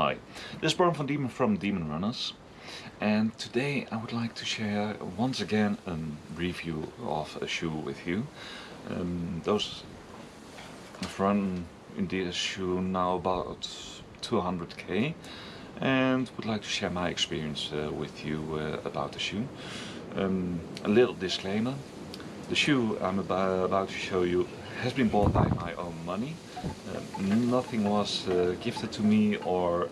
Hi, this is Brian from Diemenrunners, and today I would like to share once again a review of a shoe with you. I've run in this shoe now about 200k and would like to share my experience with you about the shoe. A little disclaimer: the shoe I'm about to show you has been bought by my own money. Nothing was gifted to me or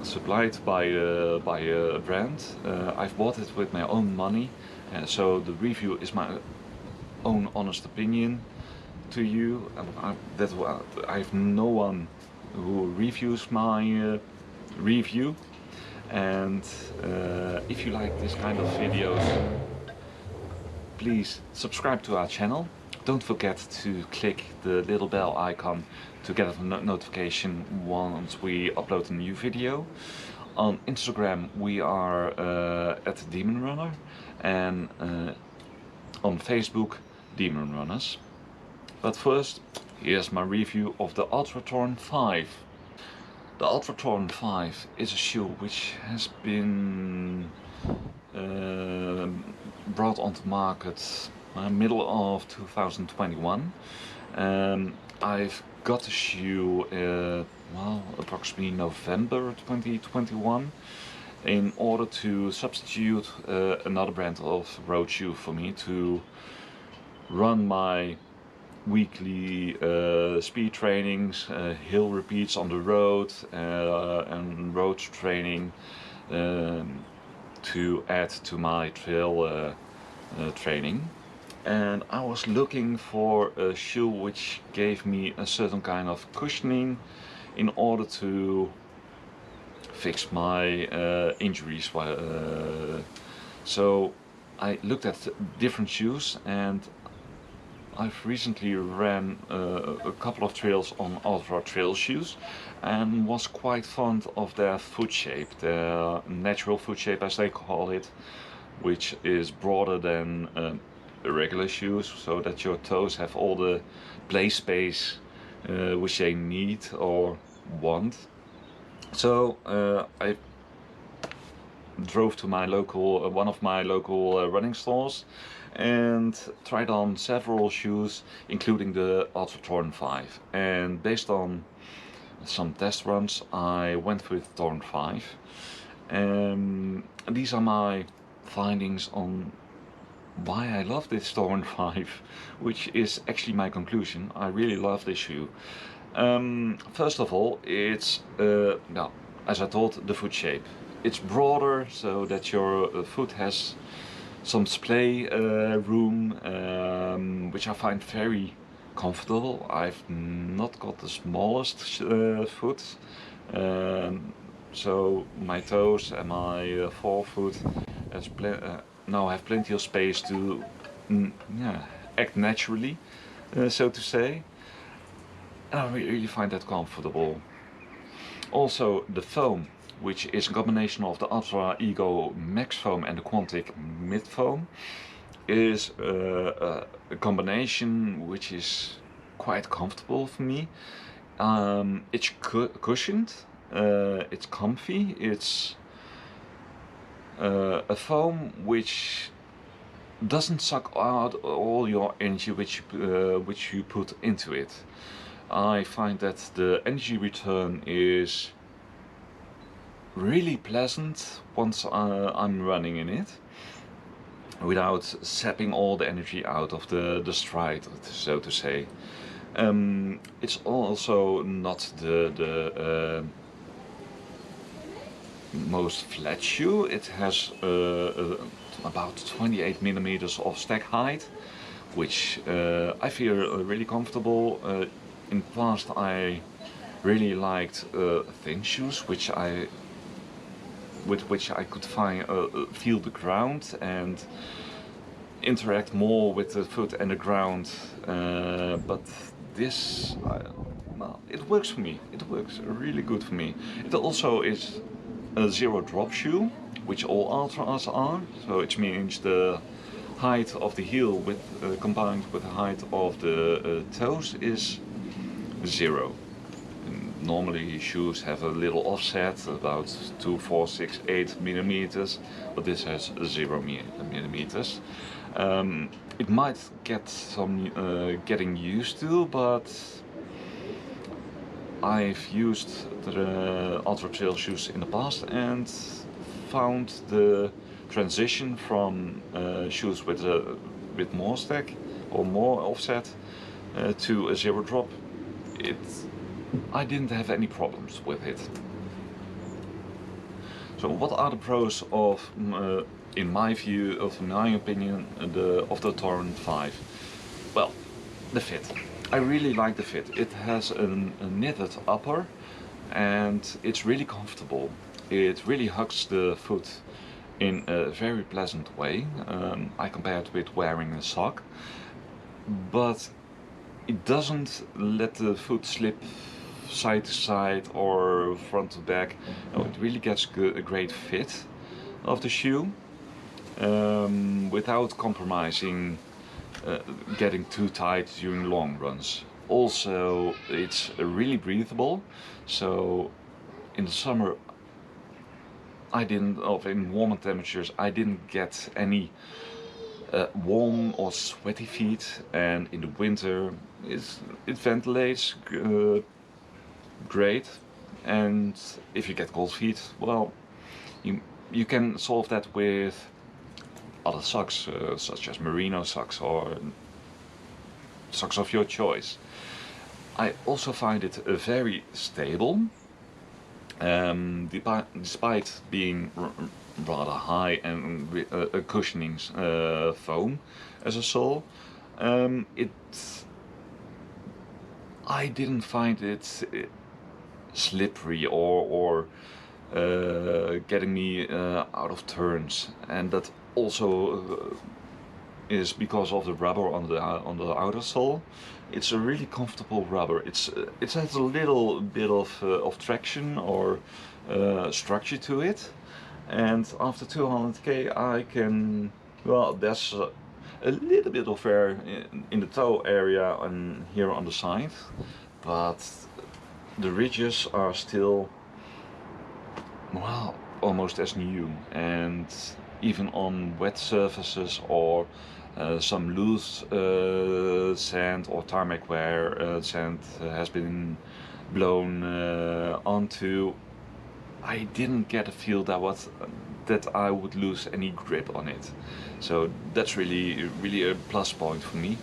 supplied by a brand. I've bought it with my own money, so the review is my own honest opinion to you. I have no one who reviews my review, and if you like this kind of videos, please subscribe to our channel. Don't forget to click the little bell icon to get a notification once we upload a new video. On Instagram we are at Diemenrunner, and on Facebook Diemenrunners. But first, here's my review of the Altra Torin 5. The Altra Torin 5 is a shoe which has been brought onto market middle of 2021. I've got the shoe approximately November 2021 in order to substitute another brand of road shoe for me to run my weekly speed trainings, hill repeats on the road, and road training to add to my trail training. And I was looking for a shoe which gave me a certain kind of cushioning in order to fix my injuries. So I looked at different shoes, and I've recently ran a couple of trails on Altra trail shoes and was quite fond of their foot shape, their natural foot shape as they call it, which is broader than regular shoes, so that your toes have all the play space which they need or want. So I drove to my local, one of my local running stores, and tried on several shoes, including the Altra Torin 5. And based on some test runs, I went with Torin 5. And these are my findings on why I love this Torin 5, which is actually my conclusion. I really love this shoe. First of all, it's as I told, the foot shape. It's broader so that your foot has some splay room, which I find very comfortable. I've not got the smallest foot, so my toes and my forefoot now have plenty of space to act naturally, so to say. And I really find that comfortable. Also, the foam, which is a combination of the Ultra Ego Max foam and the Quantic Mid foam, is a combination which is quite comfortable for me. It's cushioned, it's comfy, it's a foam which doesn't suck out all your energy which you put into it. I find that the energy return is really pleasant once I'm running in it, without sapping all the energy out of the stride, so to say. It's also not the most flat shoe. It has about 28 millimeters of stack height, which I feel really comfortable. In the past I really liked thin shoes, with which I could feel the ground and interact more with the foot and the ground, but this, it works for me. It works really good for me. It also is a zero drop shoe, which all Altras are, so it means the height of the heel combined with the height of the toes is 0. normally shoes have a little offset, about 2, 4, 6, 8 millimeters, but this has 0 millimeters. It might get some getting used to, but I've used the Altra Trail shoes in the past and found the transition from shoes with more stack or more offset to a 0 drop. I didn't have any problems with it. So what are the pros of, in my view, of my opinion, of the Torin 5? Well, the fit. I really like the fit. It has a knitted upper and it's really comfortable. It really hugs the foot in a very pleasant way. I compare it with wearing a sock, but it doesn't let the foot slip side to side or front to back. No, it really gets a great fit of the shoe without compromising getting too tight during long runs. Also, it's really breathable, so in the summer in warmer temperatures I didn't get any warm or sweaty feet, and in the winter it ventilates great, and if you get cold feet, well, you can solve that with other socks, such as merino socks or socks of your choice. I also find it very stable, despite being rather high and with a cushioning foam as a sole. I didn't find it slippery or getting me out of turns, and that also is because of the rubber on the outer sole. It's a really comfortable rubber. It has a little bit of traction or structure to it, and after 200k I can, well, there's a little bit of wear in the toe area and here on the side, but the ridges are still, well, almost as new, and even on wet surfaces or some loose sand or tarmac where sand has been blown onto, I didn't get a feel that I would lose any grip on it. So that's really a plus point for me.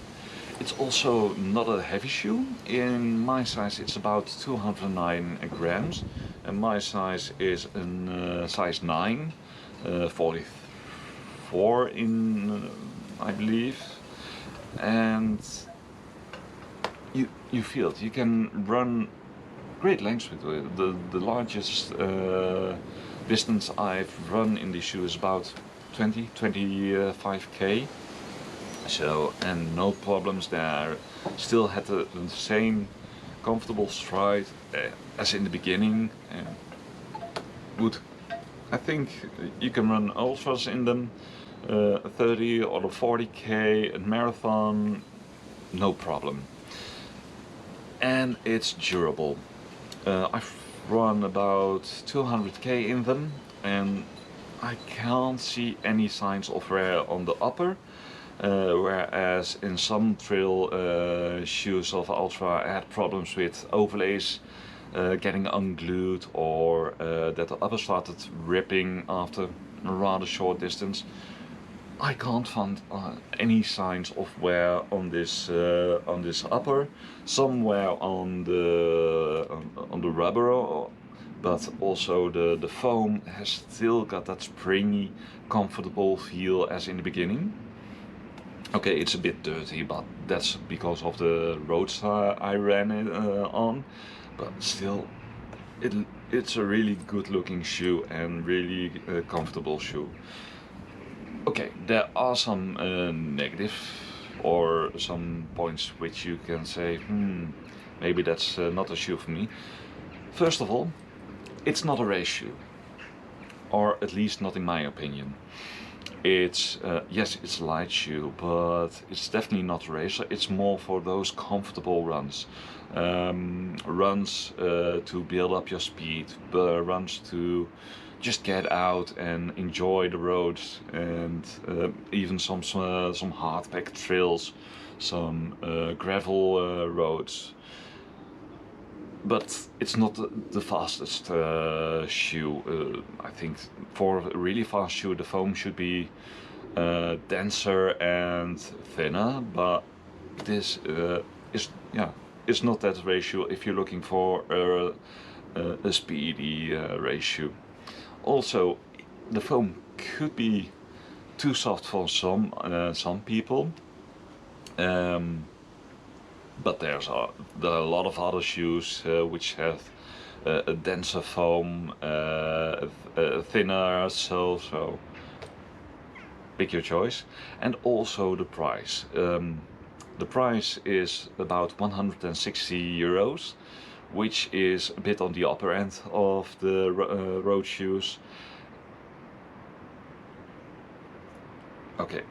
It's also not a heavy shoe. In my size it's about 209 grams, and my size is a size 9, 44 in I believe, and you feel it. You can run great lengths with it. The largest distance I've run in this shoe is about 25k. So, and no problems there. Still had the same comfortable stride as in the beginning. Good. I think you can run ultras in them, 30 or 40k, and marathon, no problem. And it's durable. I've run about 200k in them, and I can't see any signs of wear on the upper. Whereas in some trail shoes of Altra I had problems with overlays getting unglued, or that the upper started ripping after a rather short distance. I can't find any signs of wear on this upper. Some wear on the rubber, but also the foam has still got that springy, comfortable feel as in the beginning. Okay, it's a bit dirty, but that's because of the roads I ran it on. But still, it's a really good looking shoe and really comfortable shoe. Okay, there are some negative or some points which you can say, maybe that's not a shoe for me. First of all, it's not a race shoe, or at least not in my opinion. It's yes, it's a light shoe, but it's definitely not a racer. It's more for those comfortable runs, runs to build up your speed, runs to just get out and enjoy the roads, and even some hard packed trails, some gravel roads. But it's not the fastest shoe. I think for a really fast shoe, the foam should be denser and thinner. But this is, yeah, it's not that ratio if you're looking for a speedy ratio. Also, the foam could be too soft for some people. But there are a lot of other shoes which have a denser foam, a thinner sole, so pick your choice. And also the price. The price is about 160 euros, which is a bit on the upper end of the road shoes. Okay.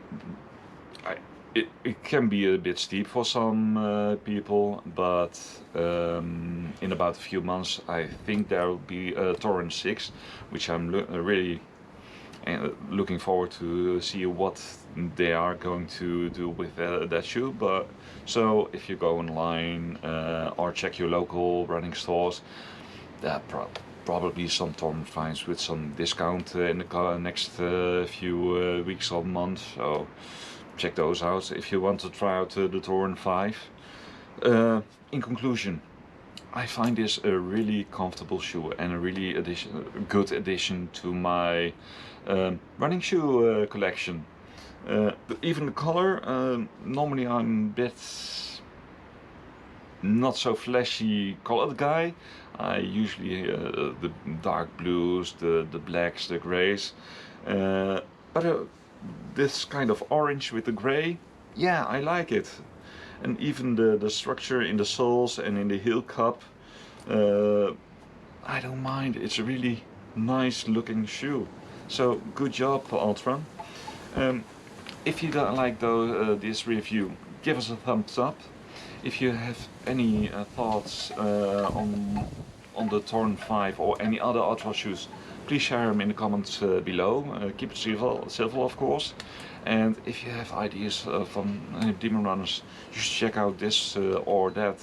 It can be a bit steep for some people, but in about a few months I think there will be a Torin 6, which I'm really looking forward to see what they are going to do with that shoe. But so if you go online or check your local running stores, there are probably some Torin 5s with some discount in the next few weeks or months. So check those out if you want to try out the Torin 5. In conclusion, I find this a really comfortable shoe and a really good addition to my running shoe collection. Even the color, normally I'm a bit not so flashy colored guy. I usually the dark blues, the blacks, the grays. But this kind of orange with the grey, yeah, I like it. And even the structure in the soles and in the heel cup, I don't mind. It's a really nice looking shoe. So good job, Altra. If you don't like this review, give us a thumbs up. If you have any thoughts on the Torin 5 or any other Altra shoes, please share them in the comments below. Keep it civil, of course. And if you have ideas from Diemenrunners, you should check out this or that.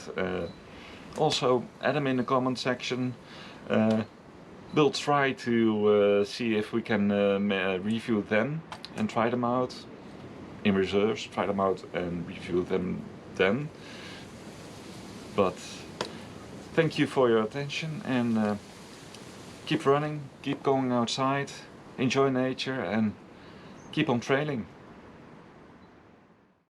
Also, add them in the comment section. We'll try to see if we can review them and try them out in reserves. Try them out and review them then. But thank you for your attention, and keep running, keep going outside, enjoy nature, and keep on trailing.